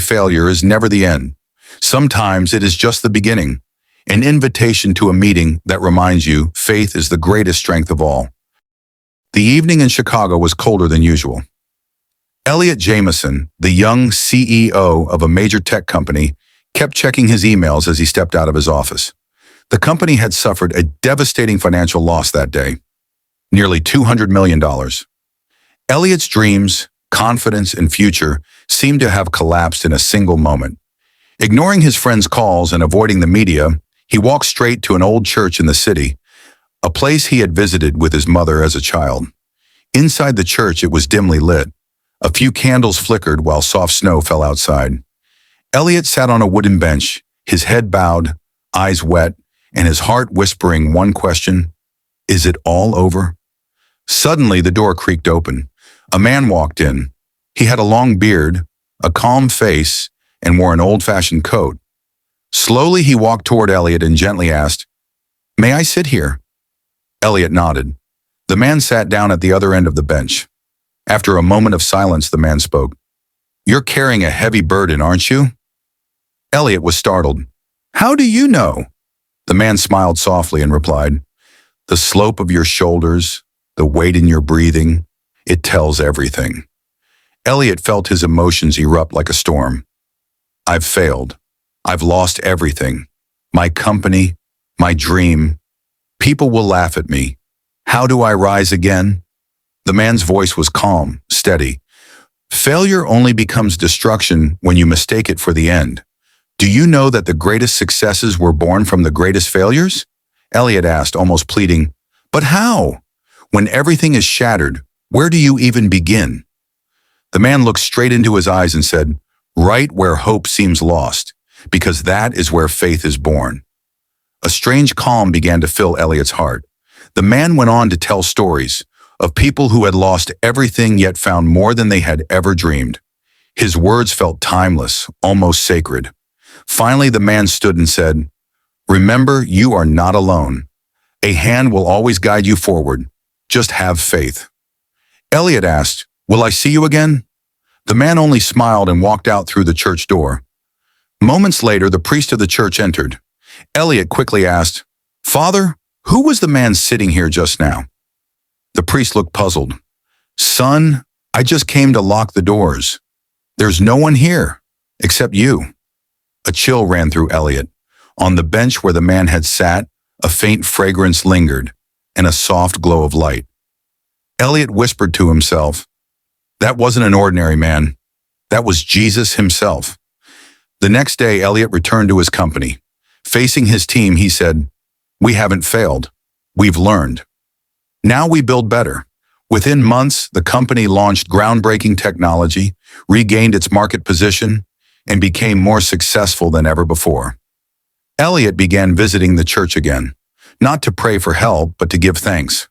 failure is never the end. Sometimes it is just the beginning, an invitation to a meeting that reminds you faith is the greatest strength of all. The evening in Chicago was colder than usual. Elliot Jameson, the young CEO of a major tech company, kept checking his emails as he stepped out of his office. The company had suffered a devastating financial loss that day, nearly $200 million. Elliot's dreams, confidence, and future seemed to have collapsed in a single moment. Ignoring his friends' calls and avoiding the media, he walked straight to an old church in the city, a place he had visited with his mother as a child. Inside the church, it was dimly lit. A few candles flickered while soft snow fell outside. Elliot sat on a wooden bench, his head bowed, eyes wet, and his heart whispering one question: is it all over? Suddenly, the door creaked open. A man walked in. He had a long beard, a calm face, and wore an old-fashioned coat. Slowly, he walked toward Elliot and gently asked, "May I sit here?" Elliot nodded. The man sat down at the other end of the bench. After a moment of silence, the man spoke. "You're carrying a heavy burden, aren't you?" Elliot was startled. "How do you know?" The man smiled softly and replied, "The slope of your shoulders, the weight in your breathing, it tells everything." Elliot felt his emotions erupt like a storm. "I've failed. I've lost everything. My company, my dream. People will laugh at me. How do I rise again?" The man's voice was calm, steady. "Failure only becomes destruction when you mistake it for the end. Do you know that the greatest successes were born from the greatest failures?" Elliot asked, almost pleading. "But how? When everything is shattered, where do you even begin?" The man looked straight into his eyes and said, "Right where hope seems lost, because that is where faith is born." A strange calm began to fill Elliot's heart. The man went on to tell stories of people who had lost everything yet found more than they had ever dreamed. His words felt timeless, almost sacred. Finally, the man stood and said, "Remember, you are not alone. A hand will always guide you forward. Just have faith." Elliot asked, "Will I see you again?" The man only smiled and walked out through the church door. Moments later, the priest of the church entered. Elliot quickly asked, "Father, who was the man sitting here just now?" The priest looked puzzled. "Son, I just came to lock the doors. There's no one here, except you." A chill ran through Elliot. On the bench where the man had sat, a faint fragrance lingered, and a soft glow of light. Elliot whispered to himself, "That wasn't an ordinary man. That was Jesus himself." The next day, Elliot returned to his company. Facing his team, he said, "We haven't failed. We've learned. Now we build better." Within months, the company launched groundbreaking technology, regained its market position, and became more successful than ever before. Elliot began visiting the church again, not to pray for help, but to give thanks.